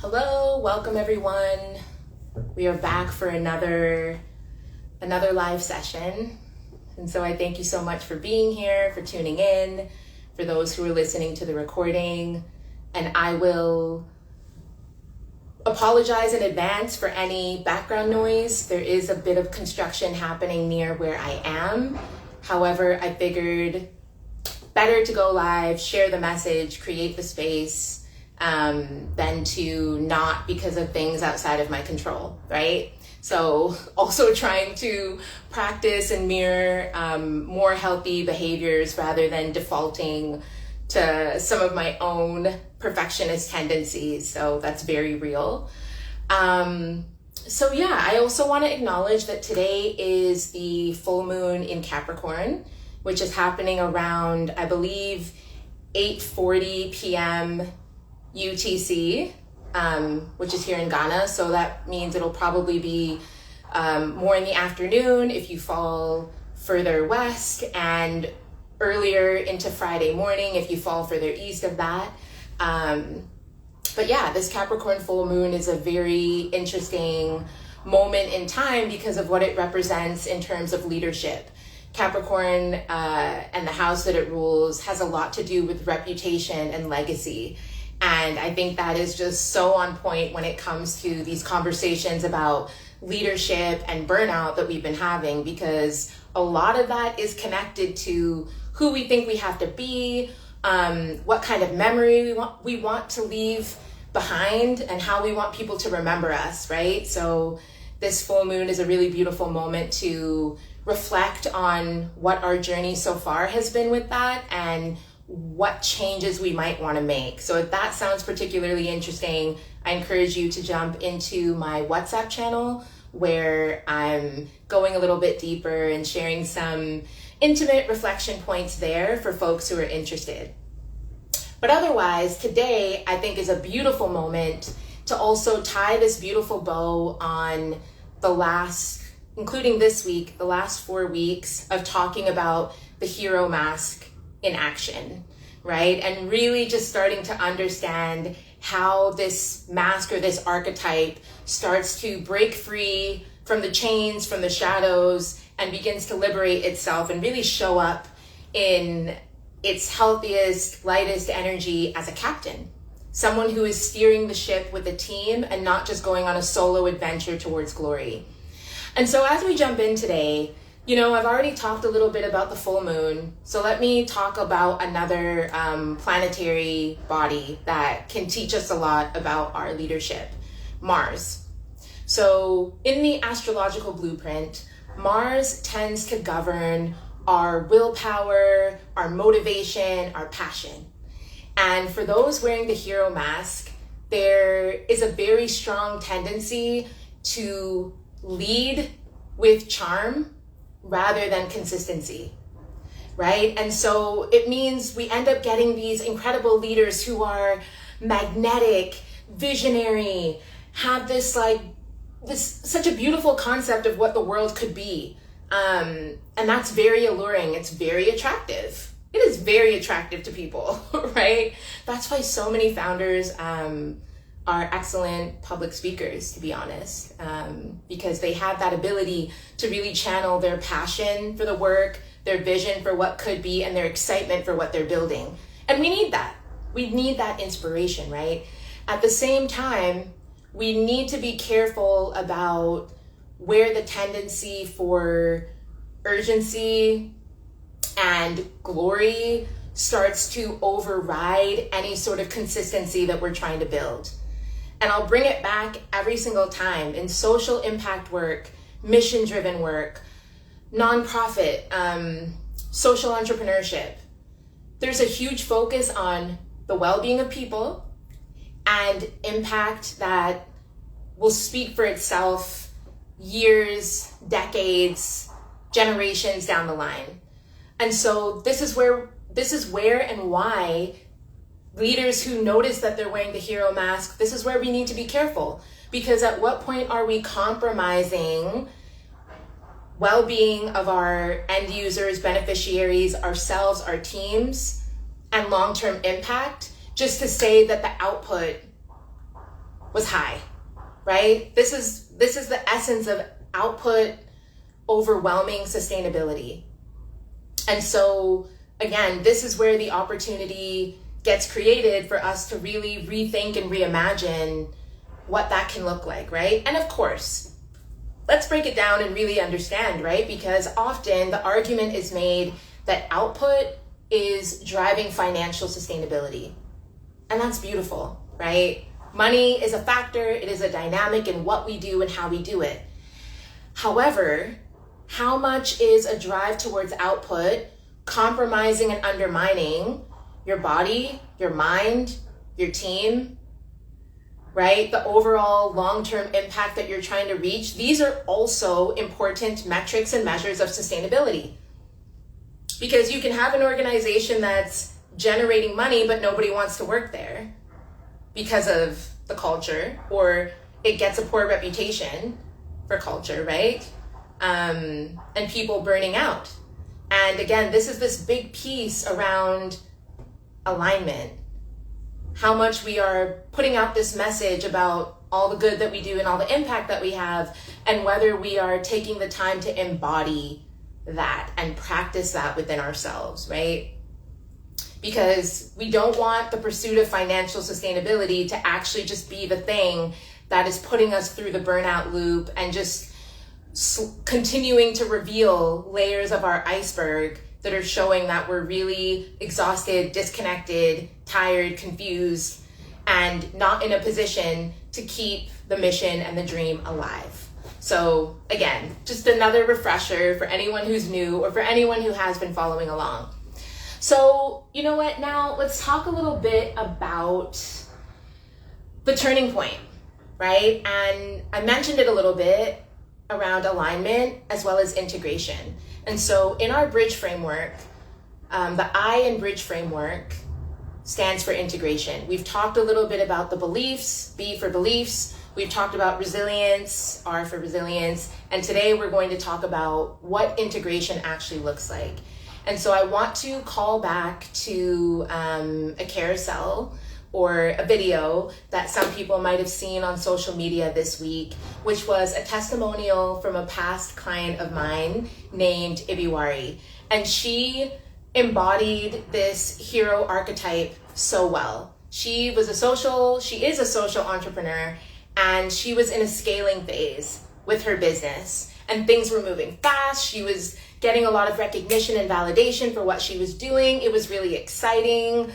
Hello, welcome everyone. We are back for another live session. And so I thank you so much for being here, for tuning in, for those who are listening to the recording. And I will apologize in advance for any background noise. There is a bit of construction happening near where I am. However, I figured better to go live, share the message, create the space, than to not because of things outside of my control, right? So also trying to practice and mirror more healthy behaviors rather than defaulting to some of my own perfectionist tendencies. So that's very real. I also want to acknowledge that today is the full moon in Capricorn, which is happening around, I believe, 8:40 p.m. UTC, which is here in Ghana. So that means it'll probably be more in the afternoon if you fall further west, and earlier into Friday morning if you fall further east of that. This Capricorn full moon is a very interesting moment in time because of what it represents in terms of leadership. Capricorn and the house that it rules has a lot to do with reputation and legacy. And I think that is just so on point when it comes to these conversations about leadership and burnout that we've been having, because a lot of that is connected to who we think we have to be, what kind of memory we want to leave behind, and how we want people to remember us, right? So this full moon is a really beautiful moment to reflect on what our journey so far has been with that and what changes we might want to make. So if that sounds particularly interesting, I encourage you to jump into my WhatsApp channel where I'm going a little bit deeper and sharing some intimate reflection points there for folks who are interested. But otherwise, today I think is a beautiful moment to also tie this beautiful bow on the last, including this week, the last 4 weeks of talking about the hero mask in action, right? And really just starting to understand how this mask or this archetype starts to break free from the chains, from the shadows, and begins to liberate itself and really show up in its healthiest, lightest energy as a captain, someone who is steering the ship with a team and not just going on a solo adventure towards glory. And so as we jump in today, I've already talked a little bit about the full moon, so let me talk about another planetary body that can teach us a lot about our leadership, Mars. So in the astrological blueprint, Mars tends to govern our willpower, our motivation, our passion. And for those wearing the hero mask, there is a very strong tendency to lead with charm rather than consistency, right? And so it means we end up getting these incredible leaders who are magnetic, visionary, have this such a beautiful concept of what the world could be. And that's very alluring. It's very attractive. It is very attractive to people, right? That's why so many founders are excellent public speakers, to be honest, because they have that ability to really channel their passion for the work, their vision for what could be, and their excitement for what they're building. And we need that. We need that inspiration, right? At the same time, we need to be careful about where the tendency for urgency and glory starts to override any sort of consistency that we're trying to build. And I'll bring it back every single time in social impact work, mission-driven work, nonprofit, social entrepreneurship. There's a huge focus on the well-being of people and impact that will speak for itself years, decades, generations down the line. And so this is where and why leaders who notice that they're wearing the hero mask, this is where we need to be careful, because at what point are we compromising well-being of our end users, beneficiaries, ourselves, our teams, and long-term impact, just to say that the output was high, right? This is the essence of output overwhelming sustainability. And so again, this is where the opportunity gets created for us to really rethink and reimagine what that can look like, right? And of course, let's break it down and really understand, right? Because often the argument is made that output is driving financial sustainability. And that's beautiful, right? Money is a factor, it is a dynamic in what we do and how we do it. However, how much is a drive towards output compromising and undermining your body, your mind, your team, right? The overall long-term impact that you're trying to reach. These are also important metrics and measures of sustainability. Because you can have an organization that's generating money, but nobody wants to work there because of the culture, or it gets a poor reputation for culture, right? And people burning out. And again, this is this big piece around alignment. How much we are putting out this message about all the good that we do and all the impact that we have, and whether we are taking the time to embody that and practice that within ourselves, right? Because we don't want the pursuit of financial sustainability to actually just be the thing that is putting us through the burnout loop and just continuing to reveal layers of our iceberg that are showing that we're really exhausted, disconnected, tired, confused, and not in a position to keep the mission and the dream alive. So again, just another refresher for anyone who's new or for anyone who has been following along. So you know what, now let's talk a little bit about the turning point, right? And I mentioned it a little bit around alignment as well as integration. And so in our bridge framework, the I in bridge framework stands for integration. We've talked a little bit about the beliefs, B for beliefs. We've talked about resilience, R for resilience. And today we're going to talk about what integration actually looks like. And so I want to call back to a carousel or a video that some people might have seen on social media this week, which was a testimonial from a past client of mine named Ibiwari. And she embodied this hero archetype so well. She is a social entrepreneur, and she was in a scaling phase with her business, and things were moving fast. She was getting a lot of recognition and validation for what she was doing. It was really exciting.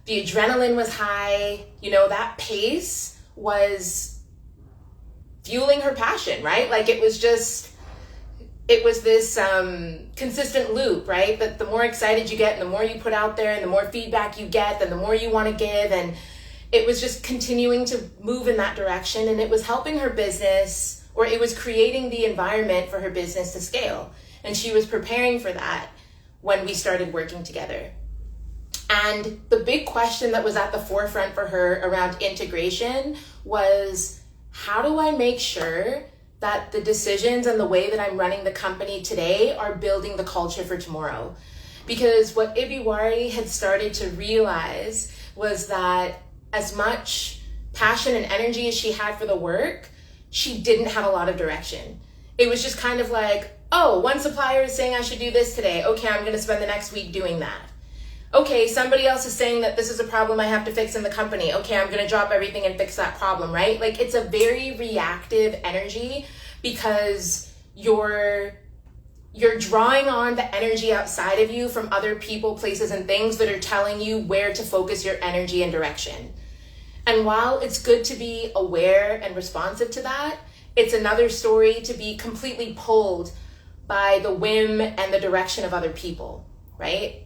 The adrenaline was high. You know, that pace was fueling her passion, right? Like it was this consistent loop, right? That the more excited you get and the more you put out there and the more feedback you get, then the more you want to give. And it was just continuing to move in that direction. And it was helping her business, or it was creating the environment for her business to scale. And she was preparing for that when we started working together. And the big question that was at the forefront for her around integration was, how do I make sure that the decisions and the way that I'm running the company today are building the culture for tomorrow? Because what Ibiwari had started to realize was that as much passion and energy as she had for the work, she didn't have a lot of direction. It was just kind of like, oh, one supplier is saying I should do this today. Okay, I'm going to spend the next week doing that. Okay, somebody else is saying that this is a problem I have to fix in the company. Okay, I'm going to drop everything and fix that problem, right? Like it's a very reactive energy because you're drawing on the energy outside of you from other people, places, and things that are telling you where to focus your energy and direction. And while it's good to be aware and responsive to that, it's another story to be completely pulled by the whim and the direction of other people, right?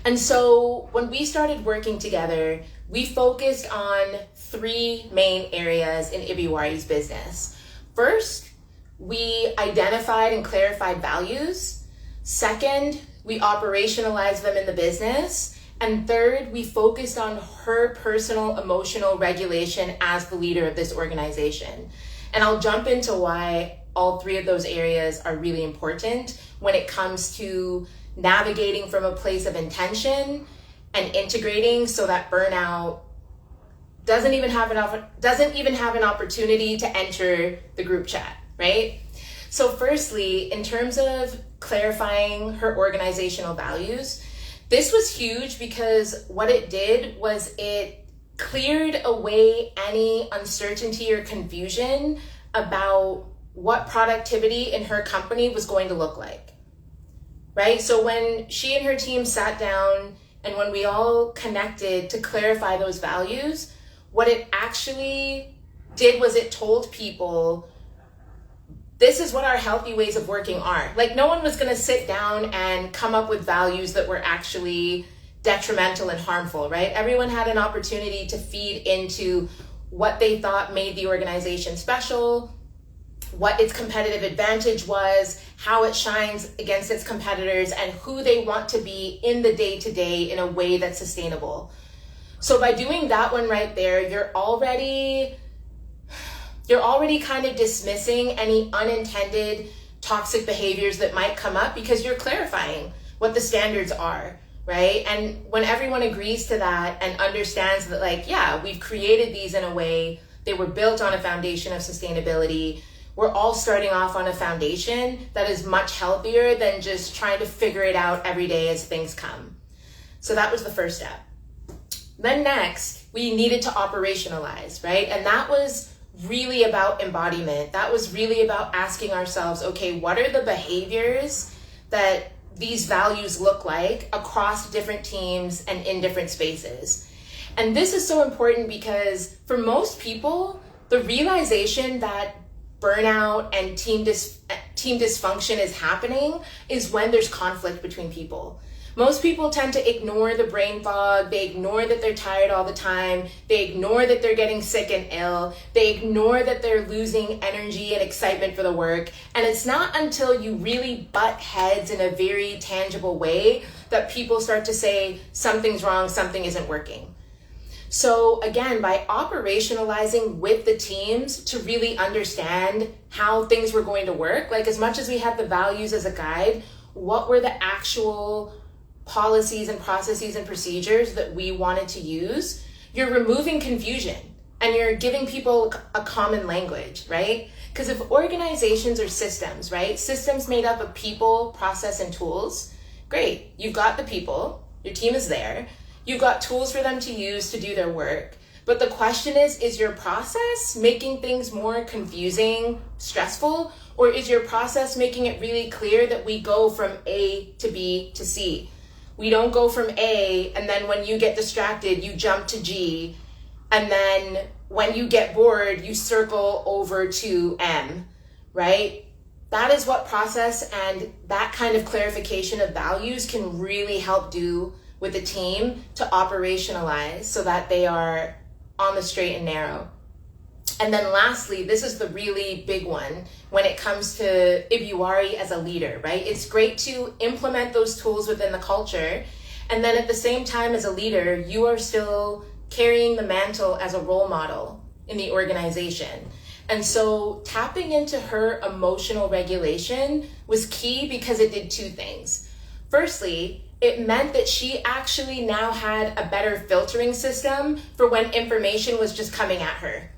And so when we started working together, we focused on three main areas in Ibiwari's business. First, we identified and clarified values. Second, we operationalized them in the business. And third, we focused on her personal emotional regulation as the leader of this organization. And I'll jump into why all three of those areas are really important when it comes to navigating from a place of intention and integrating so that burnout doesn't even have an opportunity to enter the group chat, right? So firstly, in terms of clarifying her organizational values, this was huge because what it did was it cleared away any uncertainty or confusion about what productivity in her company was going to look like, right? So when she and her team sat down and when we all connected to clarify those values, what it actually did was it told people, this is what our healthy ways of working are. Like, no one was going to sit down and come up with values that were actually detrimental and harmful, right? Everyone had an opportunity to feed into what they thought made the organization special, what its competitive advantage was, how it shines against its competitors, and who they want to be in the day-to-day in a way that's sustainable. So by doing that one right there, you're already kind of dismissing any unintended toxic behaviors that might come up because you're clarifying what the standards are, right? And when everyone agrees to that and understands that, like, yeah, we've created these in a way, they were built on a foundation of sustainability, we're all starting off on a foundation that is much healthier than just trying to figure it out every day as things come. So that was the first step. Then next, we needed to operationalize, right? And that was really about embodiment. That was really about asking ourselves, okay, what are the behaviors that these values look like across different teams and in different spaces? And this is so important because for most people, the realization that burnout and team dysfunction is happening is when there's conflict between people. Most people tend to ignore the brain fog. They ignore that they're tired all the time. They ignore that they're getting sick and ill. They ignore that they're losing energy and excitement for the work. And it's not until you really butt heads in a very tangible way that people start to say something's wrong, something isn't working. So again, by operationalizing with the teams to really understand how things were going to work, like as much as we had the values as a guide, what were the actual policies and processes and procedures that we wanted to use, you're removing confusion and you're giving people a common language, right? Because if organizations are systems, right? Systems made up of people, process, and tools, great. You've got the people, your team is there. You've got tools for them to use to do their work. But the question is your process making things more confusing, stressful, or is your process making it really clear that we go from A to B to C? We don't go from A, and then when you get distracted, you jump to G, and then when you get bored, you circle over to M, right? That is what process and that kind of clarification of values can really help do with a team to operationalize so that they are on the straight and narrow. And then lastly, this is the really big one when it comes to Ibiwari as a leader, right? It's great to implement those tools within the culture. And then at the same time as a leader, you are still carrying the mantle as a role model in the organization. And so tapping into her emotional regulation was key because it did two things. Firstly, it meant that she actually now had a better filtering system for when information was just coming at her.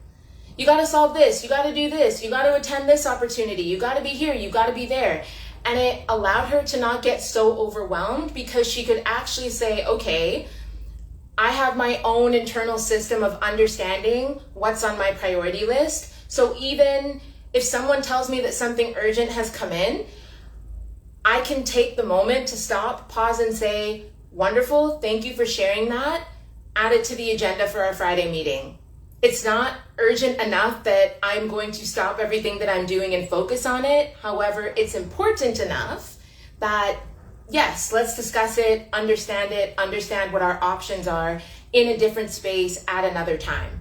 You got to solve this, you got to do this, you got to attend this opportunity, you got to be here, you got to be there. And it allowed her to not get so overwhelmed because she could actually say, okay, I have my own internal system of understanding what's on my priority list. So even if someone tells me that something urgent has come in, I can take the moment to stop, pause, and say, wonderful, thank you for sharing that. Add it to the agenda for our Friday meeting. It's not urgent enough that I'm going to stop everything that I'm doing and focus on it. However, it's important enough that, yes, let's discuss it, understand what our options are in a different space at another time.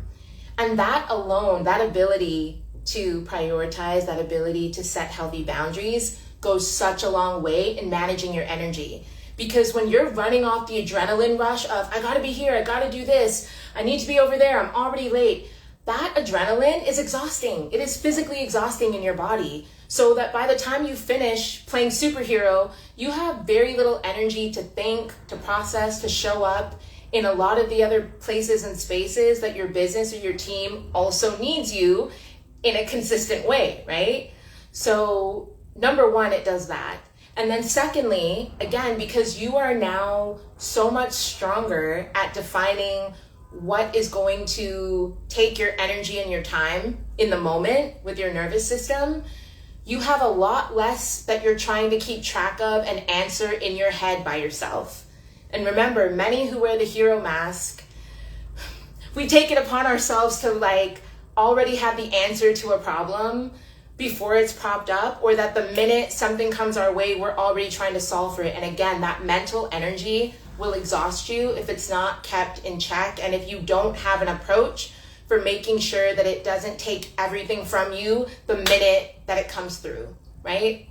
And that alone, that ability to prioritize, that ability to set healthy boundaries goes such a long way in managing your energy. Because when you're running off the adrenaline rush of, I gotta be here, I gotta do this, I need to be over there, I'm already late, that adrenaline is exhausting. It is physically exhausting in your body. So that by the time you finish playing superhero, you have very little energy to think, to process, to show up in a lot of the other places and spaces that your business or your team also needs you in a consistent way, right? So number one, it does that. And then secondly, again, because you are now so much stronger at defining what is going to take your energy and your time in the moment with your nervous system, you have a lot less that you're trying to keep track of and answer in your head by yourself. And remember, many who wear the hero mask, we take it upon ourselves to like already have the answer to a problem before it's propped up, or that the minute something comes our way, we're already trying to solve for it. And again, that mental energy will exhaust you if it's not kept in check, and if you don't have an approach for making sure that it doesn't take everything from you the minute that it comes through, right?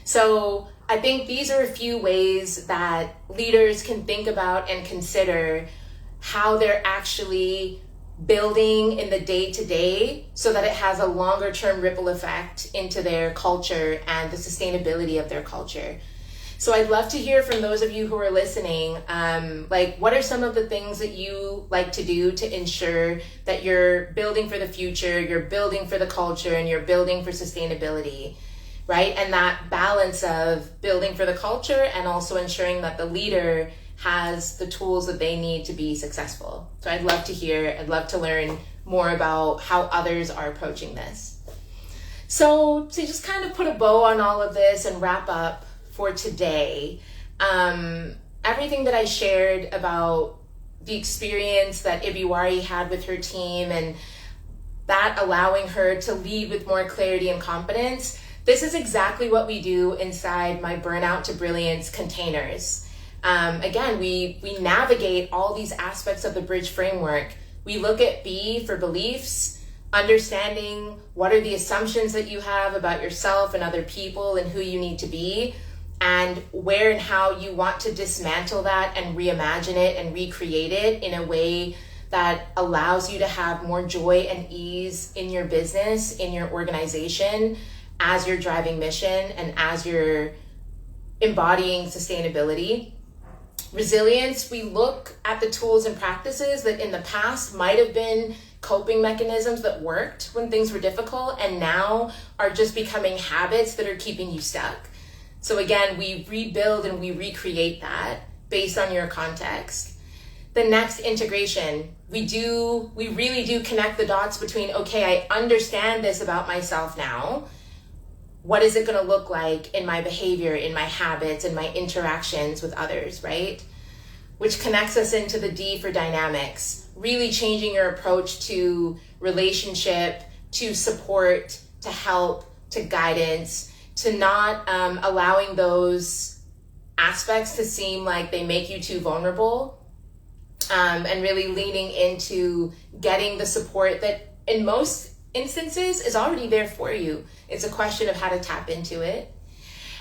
So I think these are a few ways that leaders can think about and consider how they're actually building in the day-to-day so that it has a longer term ripple effect into their culture and the sustainability of their culture. So I'd love to hear from those of you who are listening, like what are some of the things that you like to do to ensure that you're building for the future, you're building for the culture, and you're building for sustainability, right? And that balance of building for the culture and also ensuring that the leader has the tools that they need to be successful. So I'd love to hear, I'd love to learn more about how others are approaching this. So to just kind of put a bow on all of this and wrap up for today, everything that I shared about the experience that Ibiwari had with her team and that allowing her to lead with more clarity and confidence, this is exactly what we do inside my Burnout to Brilliance containers. Again, we navigate all these aspects of the bridge framework. We look at B for beliefs, understanding what are the assumptions that you have about yourself and other people and who you need to be, and where and how you want to dismantle that and reimagine it and recreate it in a way that allows you to have more joy and ease in your business, in your organization, as you're driving mission and as you're embodying sustainability. Resilience, we look at the tools and practices that in the past might have been coping mechanisms that worked when things were difficult and now are just becoming habits that are keeping you stuck. So again, we rebuild and we recreate that based on your context. The next, integration. We really do connect the dots between, okay, I understand this about myself now. What is it going to look like in my behavior, in my habits, in my interactions with others, right? Which connects us into the D for dynamics, really changing your approach to relationship, to support, to help, to guidance, to not allowing those aspects to seem like they make you too vulnerable, and really leaning into getting the support that in most instances is already there for you. It's a question of how to tap into it.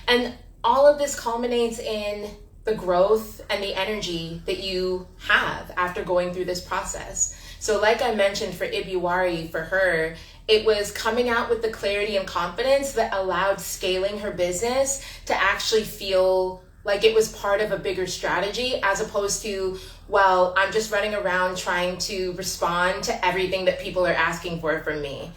And all of this culminates in the growth and the energy that you have after going through this process. So like I mentioned for Ibiwari, for her, it was coming out with the clarity and confidence that allowed scaling her business to actually feel like it was part of a bigger strategy, as opposed to, well, I'm just running around trying to respond to everything that people are asking for from me,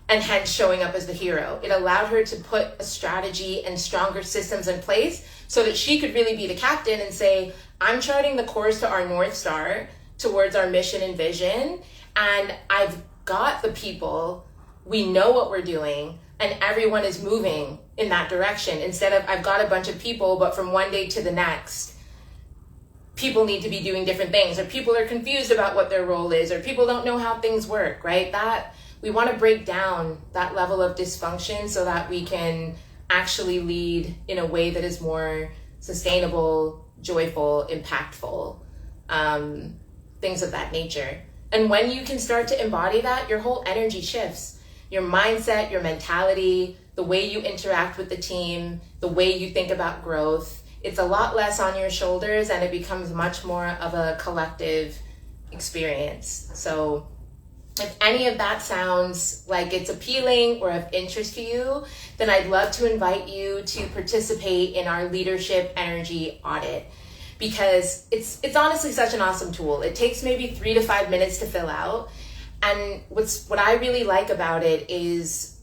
and hence showing up as the hero. It allowed her to put a strategy and stronger systems in place so that she could really be the captain and say, I'm charting the course to our North Star, towards our mission and vision, and I've got the people, we know what we're doing, and everyone is moving in that direction. Instead of, I've got a bunch of people, but from one day to the next, people need to be doing different things, or people are confused about what their role is, or people don't know how things work, right? That we want to break down that level of dysfunction so that we can actually lead in a way that is more sustainable, joyful, impactful, things of that nature. And when you can start to embody that, your whole energy shifts. Your mindset, your mentality, the way you interact with the team, the way you think about growth, it's a lot less on your shoulders, and it becomes much more of a collective experience. So if any of that sounds like it's appealing or of interest to you, then I'd love to invite you to participate in our leadership energy audit. because it's honestly such an awesome tool. It takes maybe 3 to 5 minutes to fill out. And what I really like about it is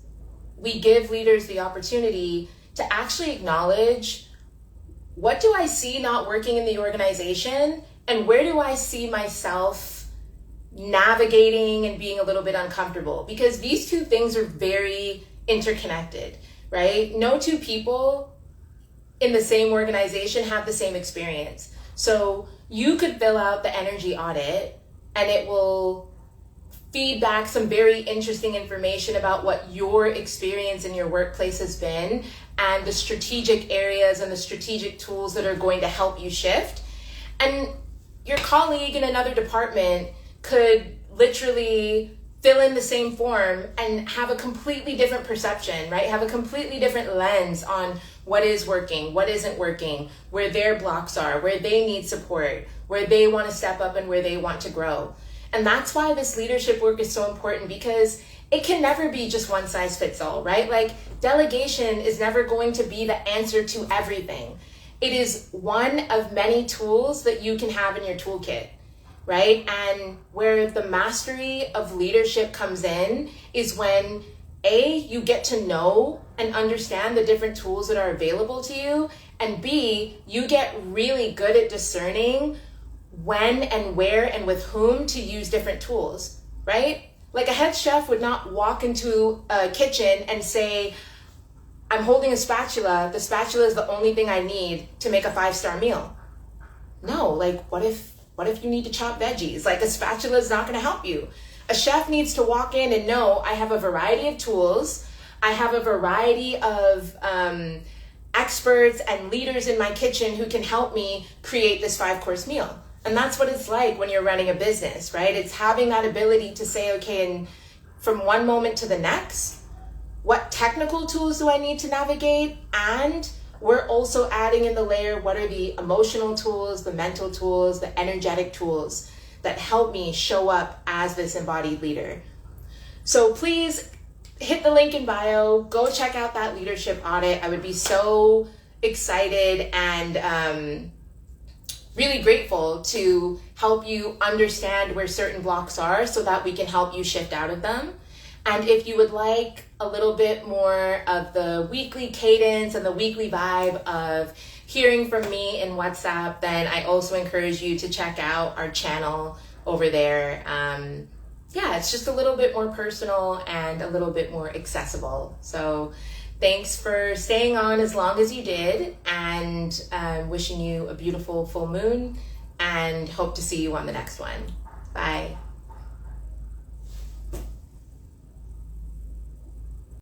we give leaders the opportunity to actually acknowledge, what do I see not working in the organization, and where do I see myself navigating and being a little bit uncomfortable? Because these two things are very interconnected, right? No two people in the same organization have the same experience. So you could fill out the energy audit and it will feed back some very interesting information about what your experience in your workplace has been and the strategic areas and the strategic tools that are going to help you shift. And your colleague in another department could literally fill in the same form and have a completely different perception, right? Have a completely different lens on what is working, what isn't working, where their blocks are, where they need support, where they want to step up and where they want to grow. And that's why this leadership work is so important, because it can never be just one size fits all, right? Like, delegation is never going to be the answer to everything. It is one of many tools that you can have in your toolkit, right? And where the mastery of leadership comes in is when A, you get to know and understand the different tools that are available to you, and B, you get really good at discerning when and where and with whom to use different tools, right? Like, a head chef would not walk into a kitchen and say, I'm holding a spatula. The spatula is the only thing I need to make a 5-star meal. No, like, what if you need to chop veggies? Like, a spatula is not going to help you. A chef needs to walk in and know, I have a variety of tools. I have a variety of experts and leaders in my kitchen who can help me create this 5-course meal. And that's what it's like when you're running a business, right? It's having that ability to say, okay, and from one moment to the next, what technical tools do I need to navigate? And we're also adding in the layer, what are the emotional tools, the mental tools, the energetic tools that help me show up as this embodied leader. So please hit the link in bio, go check out that leadership audit. I would be so excited and really grateful to help you understand where certain blocks are so that we can help you shift out of them. And if you would like a little bit more of the weekly cadence and the weekly vibe of hearing from me in WhatsApp, then I also encourage you to check out our channel over there. Yeah, it's just a little bit more personal and a little bit more accessible. So thanks for staying on as long as you did, and wishing you a beautiful full moon, and hope to see you on the next one. Bye.